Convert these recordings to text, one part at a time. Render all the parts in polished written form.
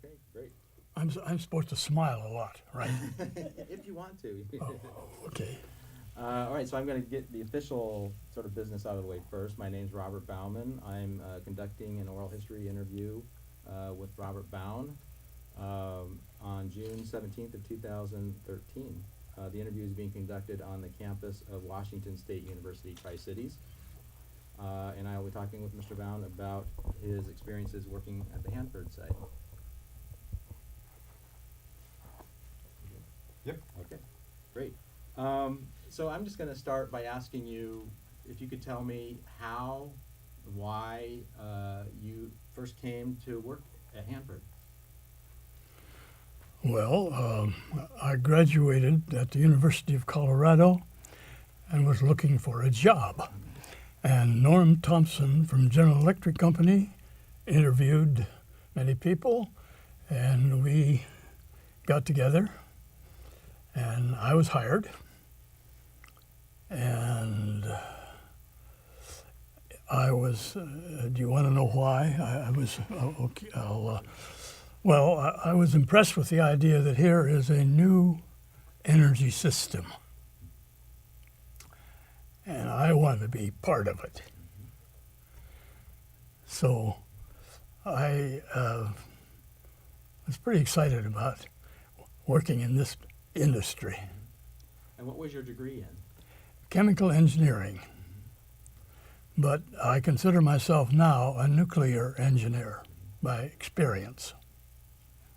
Okay, great. I'm supposed to smile a lot, right? If you want to. Okay. All right, so I'm going to get the official sort of business out of the way first. My name's Robert Bauman. I'm conducting an oral history interview with Robert Bown on June 17th of 2013. The interview is being conducted on the campus of Washington State University, Tri-Cities. And I will be talking with Mr. Bown about his experiences working at the Hanford site. Yep. Okay, great. So I'm just going to start by asking you if you could tell me how, why you first came to work at Hanford. Well, I graduated at the University of Colorado and was looking for a job. And Norm Thompson from General Electric Company interviewed many people, and we got together, and I was hired. And I was, do you want to know why? I was, okay, I was impressed with the idea that here is a new energy system. And I wanted to be part of it. So I was pretty excited about working in this industry. And what was your degree in? Chemical engineering. But I consider myself now a nuclear engineer by experience.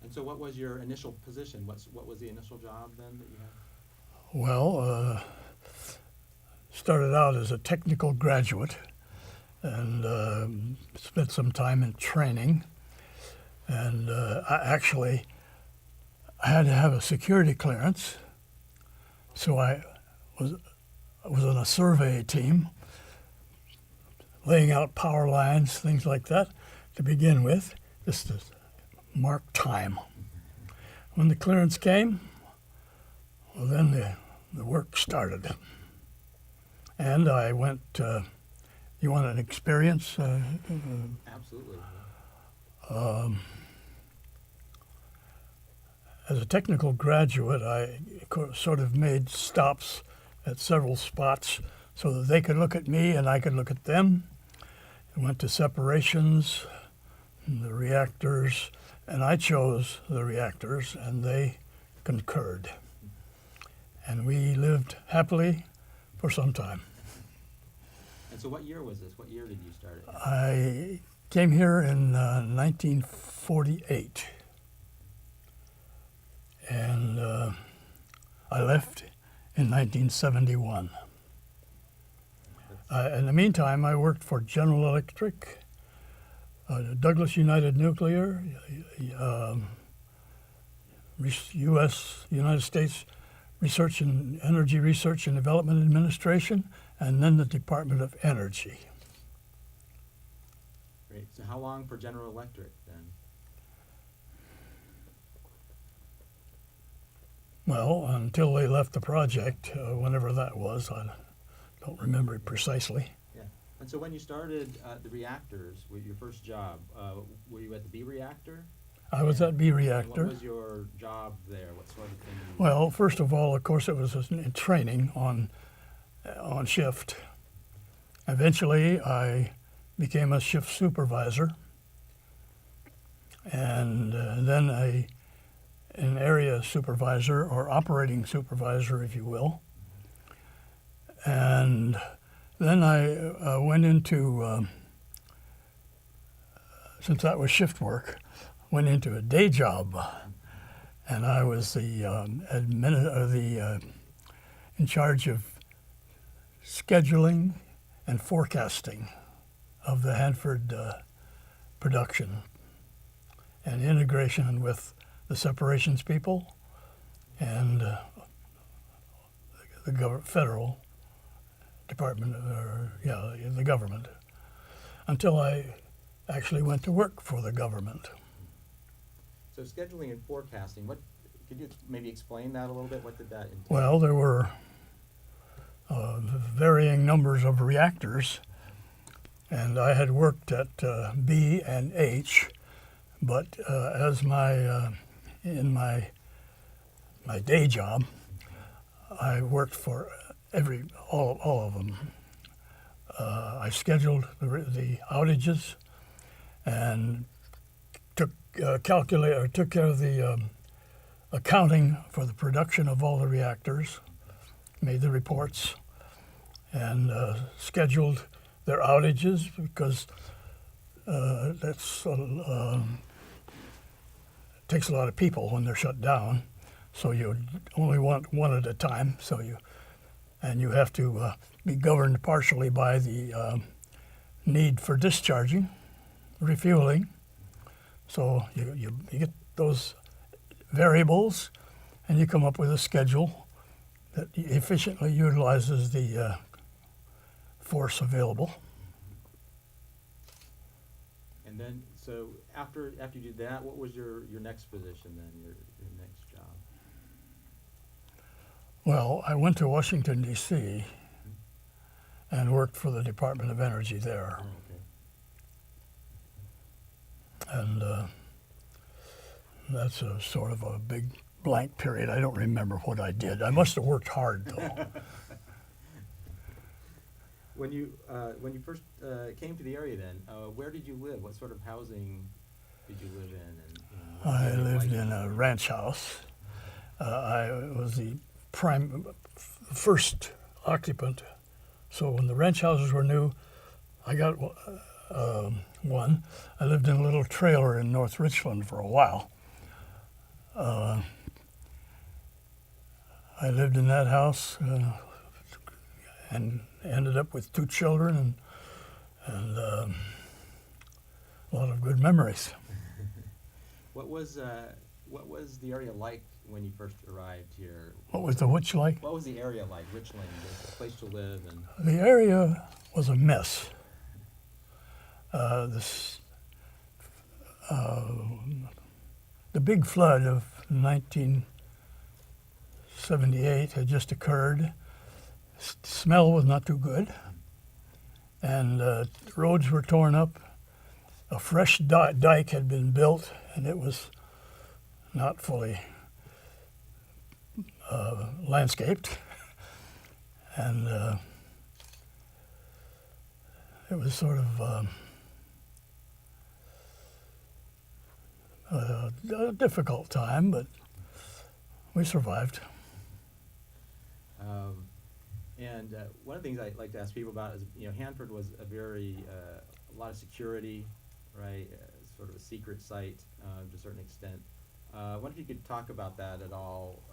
And so what was your initial position? What was the initial job then that you had? Well, started out as a technical graduate and spent some time in training. And I had to have a security clearance, so I was on a survey team, laying out power lines, things like that, to begin with, just to mark time. When the clearance came, well, then the work started. And I went, you want an experience? Absolutely. As a technical graduate, I sort of made stops at several spots so that they could look at me and I could look at them. I went to separations, the reactors, and I chose the reactors, and they concurred. And we lived happily for some time. And so what year was this? What year did you start it? I came here in 1948, and I left in 1971. In the meantime, I worked for General Electric, Douglas United Nuclear, United States Energy Research and Development Administration, and then the Department of Energy. Great. So how long for General Electric then? Well, until they left the project, whenever that was, I don't remember it precisely. Yeah. And so when you started the reactors, with your first job, were you at the B reactor? I was at B And reactor. what was your job there? What sort of thing? Well, first of all, of course, it was in training on shift. Eventually, I became a shift supervisor, and then an area supervisor or operating supervisor, if you will. And then I went into, since that was shift work, went into a day job, and I was the in charge of scheduling and forecasting of the Hanford production and integration with the separations people and the federal department, the government, until I actually went to work for the government. So scheduling and forecasting, could you maybe explain that a little bit? What did that entail? Well, there were varying numbers of reactors, and I had worked at B and H, But as in my day job, I worked for all of them. I scheduled the outages and took care of the accounting for the production of all the reactors, made the reports, and scheduled their outages because that's takes a lot of people when they're shut down. So you only want one at a time. And you have to be governed partially by the need for discharging, refueling. So you get those variables, and you come up with a schedule that efficiently utilizes the force available. And then, so after you did that, what was your next position then, your next job? Well, I went to Washington, D.C. and worked for the Department of Energy there. Oh, okay. And that's a sort of a big blank period. I don't remember what I did. I must have worked hard, though. When you first came to the area then, where did you live? What sort of housing did you live in? I lived in a ranch house. I was the first occupant. So when the ranch houses were new, I got one. I lived in a little trailer in North Richland for a while. I lived in that house and ended up with 2 children and a lot of good memories. What was the area like when you first arrived here? What was the which like? What was the area like? Richland, the place to live, and The area was a mess. The big flood of 1978 had just occurred. Smell was not too good, and roads were torn up. A fresh dike had been built, and it was not fully landscaped, and it was sort of a difficult time, but we survived. And one of the things I like to ask people about is, Hanford was a lot of security, right? Sort of a secret site to a certain extent. I wonder if you could talk about that at all.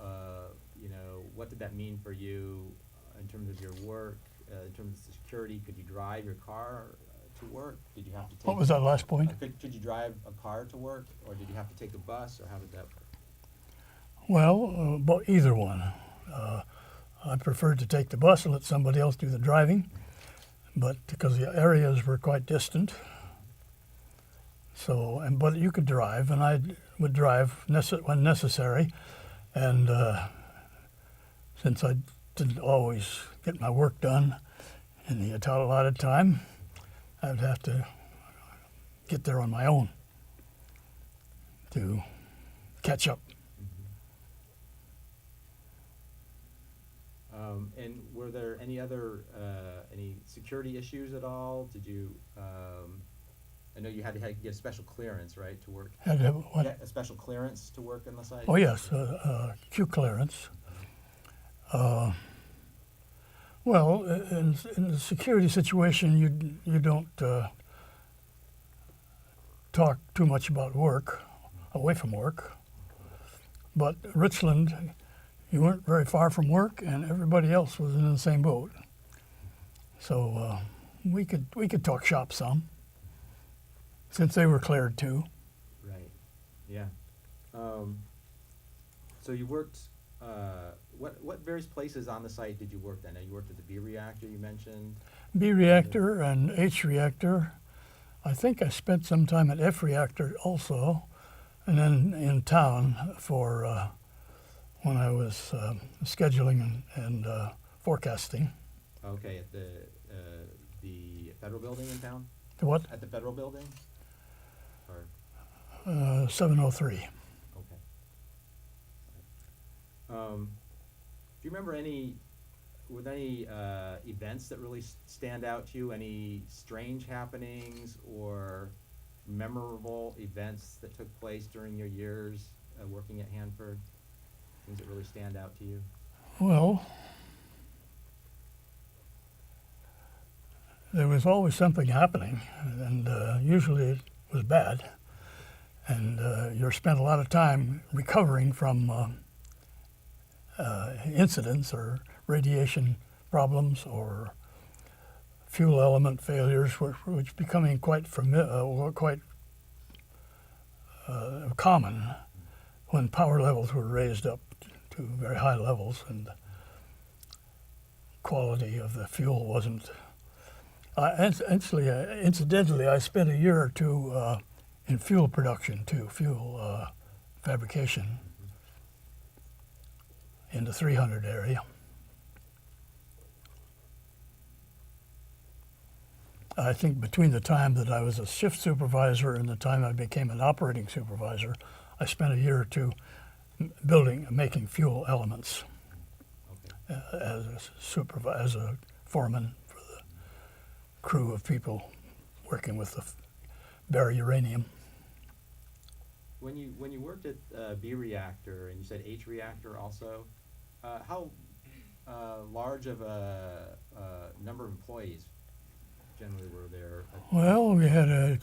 What did that mean for you in terms of your work, in terms of security? Could you drive your car to work? Did you have to take? What was that last point? Could you drive a car to work, or did you have to take a bus, or how did that work? Well, either one. I preferred to take the bus and let somebody else do the driving, but because the areas were quite distant. But you could drive, and I would drive when necessary. And since I didn't always get my work done in the allotted time, I would have to get there on my own to catch up. And were there any other any security issues at all? Did you? I know you had to get a special clearance, right, to work. Had to have what? Yeah, a special clearance to work on the site. Oh yes, Q clearance. Well, in the security situation, you don't talk too much about work, away from work. But Richland, you weren't very far from work, and everybody else was in the same boat. So we could talk shop some, since they were cleared too. Right. Yeah. So you worked. What various places on the site did you work then? You worked at the B reactor you mentioned. B reactor and H reactor. I think I spent some time at F reactor also, and then in town for when I was scheduling and forecasting. Okay, at the federal building in town. The what? At the federal building. Or 703. Okay. Do you remember were there any events that really stand out to you? Any strange happenings or memorable events that took place during your years working at Hanford? Things that really stand out to you? Well, there was always something happening, and usually it was bad. And you spent a lot of time recovering from incidents or radiation problems or fuel element failures, which becoming quite common when power levels were raised up to very high levels and quality of the fuel wasn't. Incidentally, I spent a year or two in fuel production too, fuel fabrication in the 300 area. I think between the time that I was a shift supervisor and the time I became an operating supervisor, I spent a year or two making fuel elements Okay. as a foreman for the crew of people working with the bare uranium. When you worked at B reactor and you said H reactor also, how large of a number of employees generally were there? Well, we had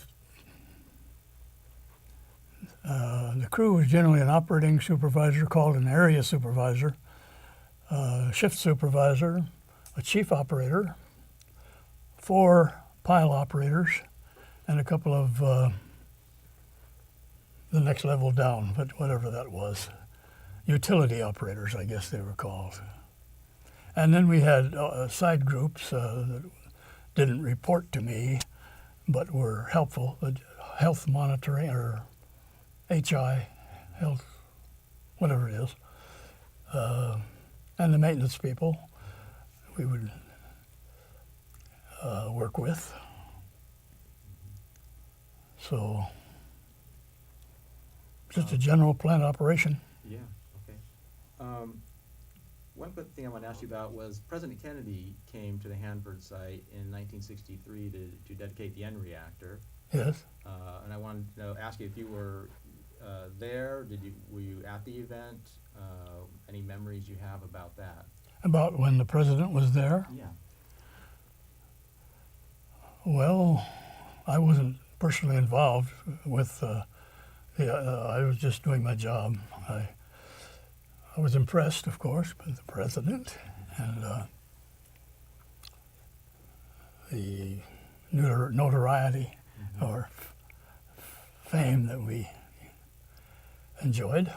the crew was generally an operating supervisor called an area supervisor, shift supervisor, a chief operator, 4 pile operators, and a couple of the next level down, but whatever that was, utility operators, I guess they were called. And then we had side groups that didn't report to me, but were helpful, health monitoring or HI, health, whatever it is, and the maintenance people we would work with. So just a general plant operation. Yeah, okay. One quick thing I want to ask you about was President Kennedy came to the Hanford site in 1963 to dedicate the N reactor. Yes. And I wanted to ask you if you were there. Were you at the event? Any memories you have about that? About when the president was there? Yeah. Well, I wasn't personally involved with I was just doing my job. I was impressed, of course, by the president and the notoriety or fame that we enjoyed.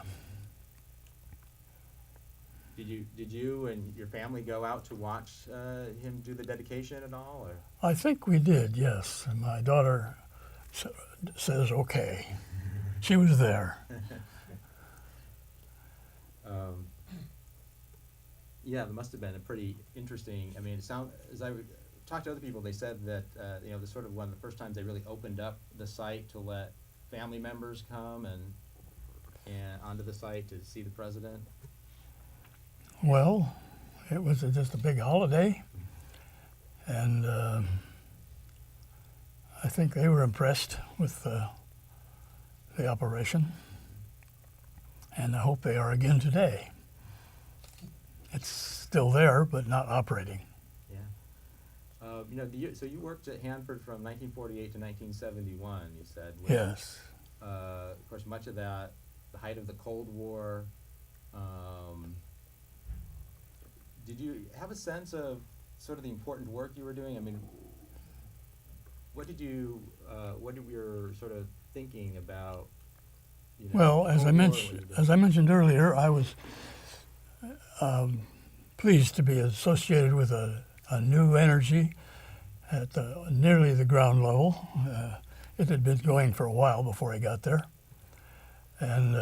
Did you and your family go out to watch him do the dedication at all? Or? I think we did, yes. And my daughter says okay. She was there. Yeah, it must have been a pretty interesting. I mean, as I talked to other people, they said that this sort of one of the first times they really opened up the site to let family members come and onto the site to see the president. Well, it was just a big holiday, and I think they were impressed with the operation, and I hope they are again today. It's still there, but not operating. Yeah. So you worked at Hanford from 1948 to 1971, you said. Yes. Of course, much of that, the height of the Cold War. Did you have a sense of sort of the important work you were doing? I mean, what did you were sort of thinking about? Well, as I mentioned earlier, I was pleased to be associated with a new energy at nearly the ground level. It had been going for a while before I got there, and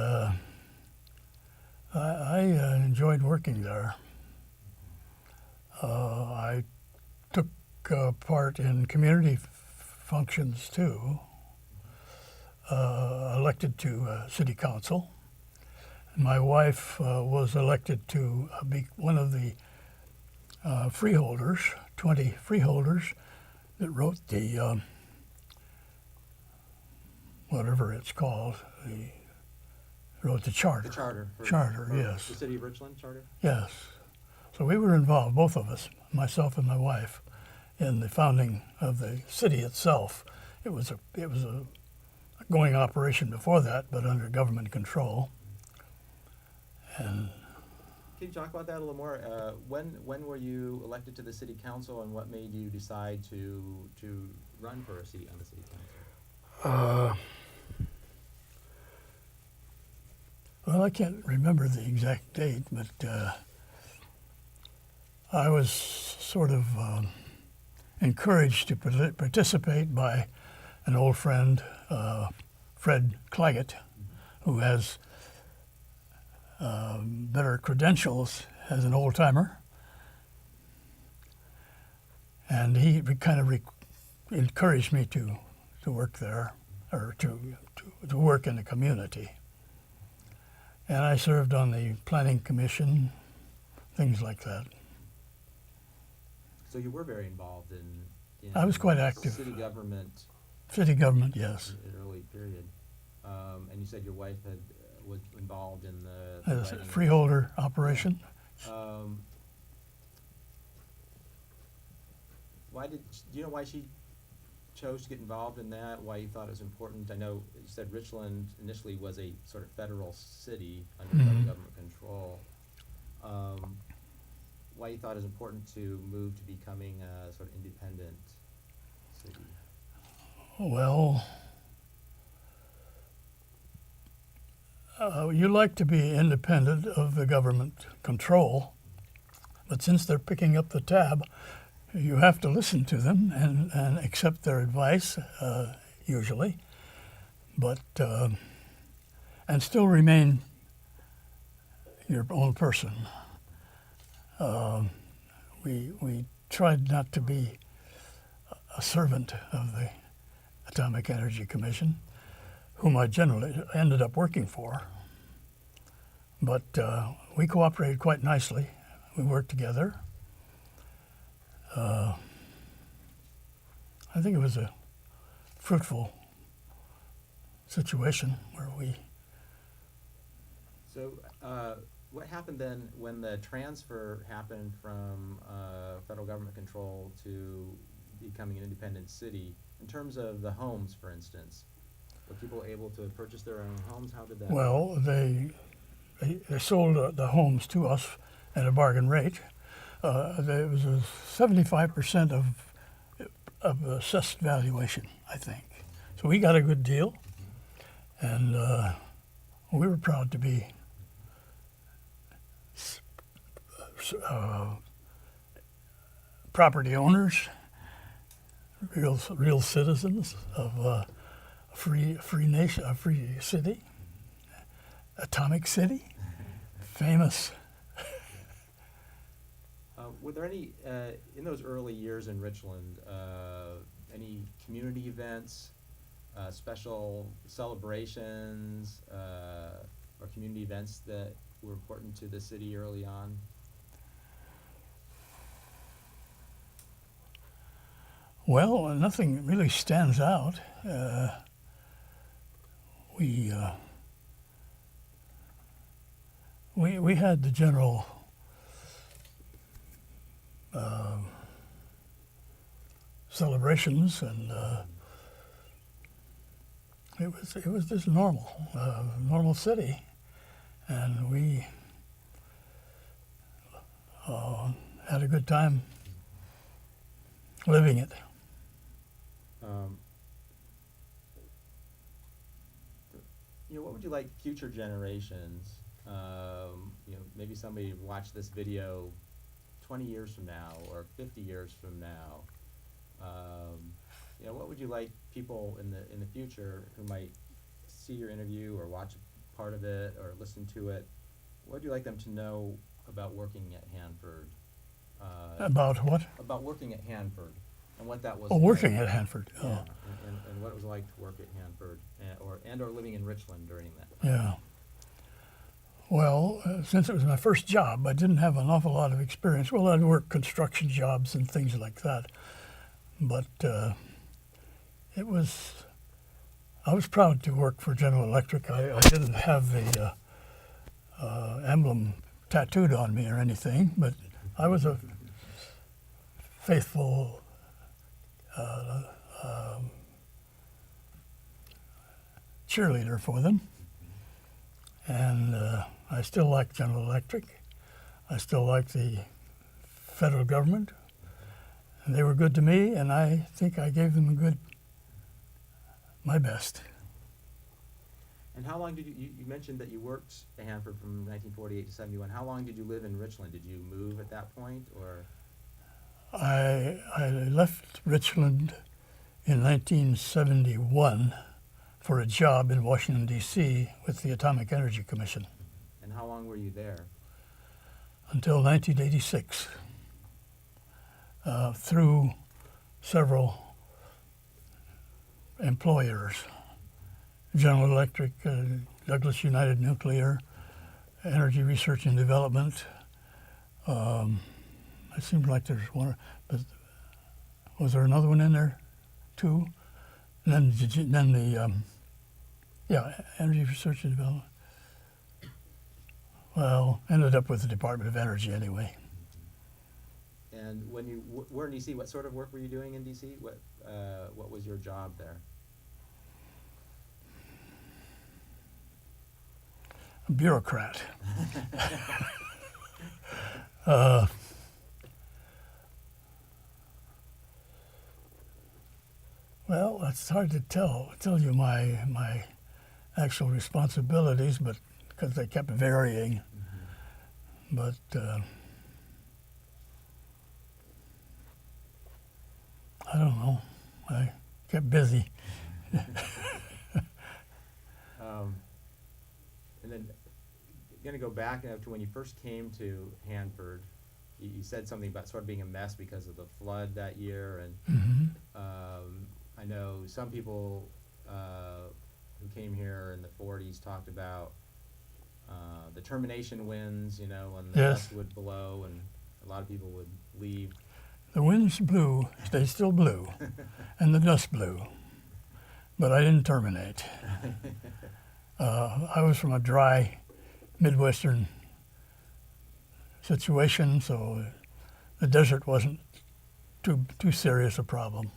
I enjoyed working there. I took part in community functions too. elected to city council. My wife was elected to be one of the freeholders, 20 freeholders that wrote the, whatever it's called, wrote the charter. The charter. Charter, for yes. The City of Richland charter? Yes. So we were involved, both of us, myself and my wife, in the founding of the city itself. It was a going operation before that, but under government control. And Can you talk about that a little more? When were you elected to the city council, and what made you decide to run for a seat on the city council? Well, I can't remember the exact date, but I was sort of encouraged to participate by an old friend, Fred Claggett, who has better credentials as an old timer, and he kind of encouraged me to work there, or to work in the community. And I served on the planning commission, things like that. So you were very involved in I was quite active. City government. City government, yes. In an early period, and you said your wife was involved in the As a writing of- freeholder operation. Do you know why she chose to get involved in that? Why you thought it was important? I know you said Richland initially was a sort of federal city under federal government control. Why you thought it was important to move to becoming a sort of independent city? Well, you like to be independent of the government control, but since they're picking up the tab, you have to listen to them and accept their advice, usually, but and still remain your own person. We tried not to be a servant of the Atomic Energy Commission, whom I generally ended up working for. But we cooperated quite nicely. We worked together. I think it was a fruitful situation where we. So, what happened then when the transfer happened from federal government control to becoming an independent city? In terms of the homes, for instance, were people able to purchase their own homes? How did that? Well, they sold the homes to us at a bargain rate. There was a 75% of assessed valuation, I think. So we got a good deal, and we were proud to be property owners, real citizens of a free nation, a free city, Atomic City, famous. Were there any, in those early years in Richland, any community events, special celebrations, or community events that were important to the city early on? Well, nothing really stands out. We had the general celebrations, and it was just normal city, and we had a good time living it. What would you like future generations, maybe somebody watch this video 20 years from now or 50 years from now, what would you like people in the future who might see your interview or watch part of it or listen to it, what would you like them to know about working at Hanford? About what? About working at Hanford and what that was. Oh, working at Hanford. Yeah, Oh. and and what it was like to work at Hanford, or living in Richland during that. Yeah. Well, since it was my first job, I didn't have an awful lot of experience. Well, I'd worked construction jobs and things like that, but it was. I was proud to work for General Electric. I didn't have the emblem tattooed on me or anything, but I was a faithful cheerleader for them, and I still like General Electric. I still like the federal government, and they were good to me, and I think I gave them my best. And how long did you mentioned that you worked at Hanford from 1948 to 71. How long did you live in Richland? Did you move at that point, or? I left Richland in 1971 for a job in Washington, D.C. with the Atomic Energy Commission And how long were you there? until 1986, through several employers, General Electric, Douglas United Nuclear, Energy Research and Development. It seems like there's one, but was there another one in there too? And then Energy Research and Development. Well, ended up with the Department of Energy anyway. And when you were in D.C., what sort of work were you doing in D.C.? What was your job there? A bureaucrat. Well, it's hard to tell you my actual responsibilities, but because they kept varying. But I don't know. I kept busy. And then, going to go back to when you first came to Hanford. You said something about sort of being a mess because of the flood that year, and I know some people who came here in the 40s talked about the termination winds, when the Yes. dust would blow and a lot of people would leave. The winds blew, they still blew, and the dust blew, but I didn't terminate. I was from a dry Midwestern situation, so the desert wasn't too serious a problem.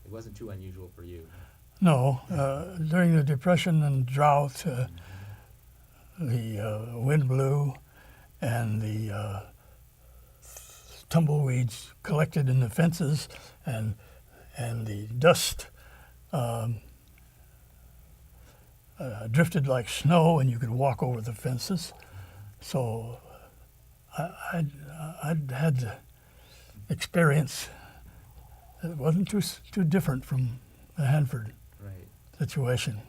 It wasn't too unusual for you. No, during the Depression and drought, the wind blew, and the tumbleweeds collected in the fences, and the dust drifted like snow, and you could walk over the fences. So I'd had the experience. It wasn't too different from the Hanford Right. situation.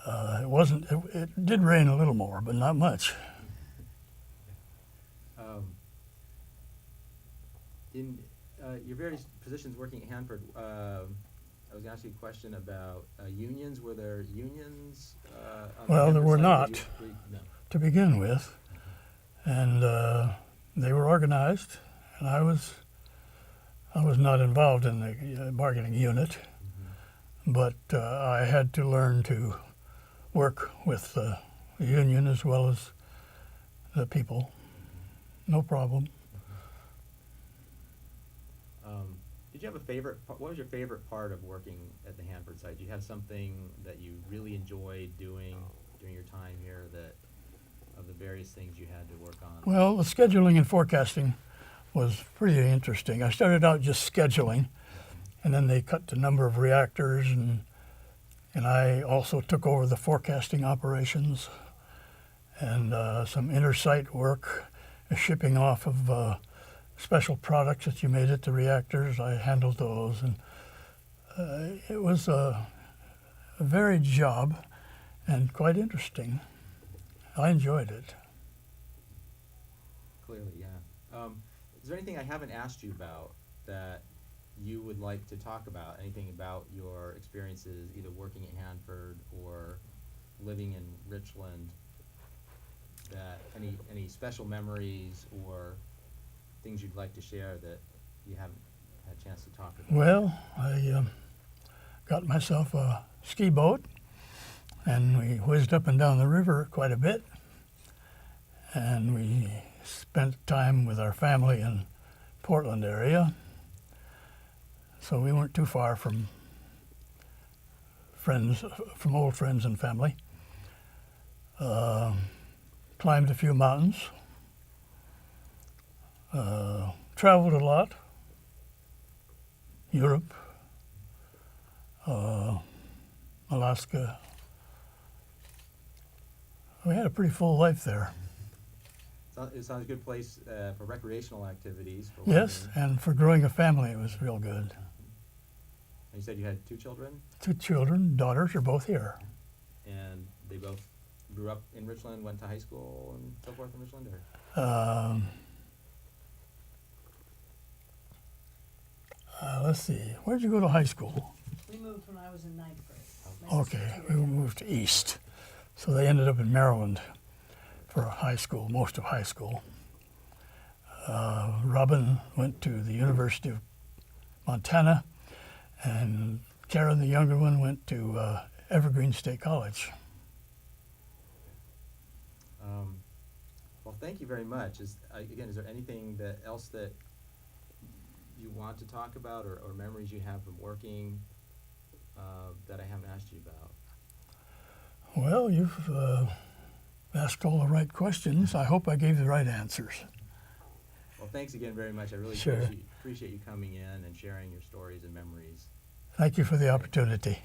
It wasn't. It did rain a little more, but not much. In your various positions working at Hanford, I was going to ask you a question about unions. Were there unions? On the Well, there Hanford were side? not. No. To begin with, and they were organized, and I was not involved in the bargaining unit, but I had to learn to work with the union as well as the people. No problem. Did you have a favorite? What was your favorite part of working at the Hanford site? Did you have something that you really enjoyed doing during your time here? Of the various things you had to work on. Well, the scheduling and forecasting was pretty interesting. I started out just scheduling, and then they cut the number of reactors, and I also took over the forecasting operations and some inter-site work, shipping off of special products that you made at the reactors. I handled those, and it was a varied job and quite interesting. I enjoyed it. Clearly, yeah. Is there anything I haven't asked you about that you would like to talk about, anything about your experiences either working at Hanford or living in Richland, that any special memories or things you'd like to share that you haven't had a chance to talk about? Well, I got myself a ski boat, and we whizzed up and down the river quite a bit, and we spent time with our family in Portland area, so we weren't too far from old friends and family. Climbed a few mountains, traveled a lot, Europe, Alaska. We had a pretty full life there. It sounds a good place for recreational activities. For Yes, learning. and for growing a family, it was real good. And you said you had 2 children, 2 children, daughters are both here. and they both grew up in Richland, went to high school, and so forth in Richland, or? Let's see, where'd you go to high school? We moved when I was in ninth grade. My sister Okay, did. we moved east. So they ended up in Maryland for high school, most of high school. Robin went to the University of Montana, and Karen, the younger one, went to Evergreen State College. Well, thank you very much. Again, is there anything else that you want to talk about, or memories you have from working that I haven't asked you about? Well, you've asked all the right questions. I hope I gave the right answers. Well, thanks again very much. I really Sure. appreciate you coming in and sharing your stories and memories. Thank you for the opportunity.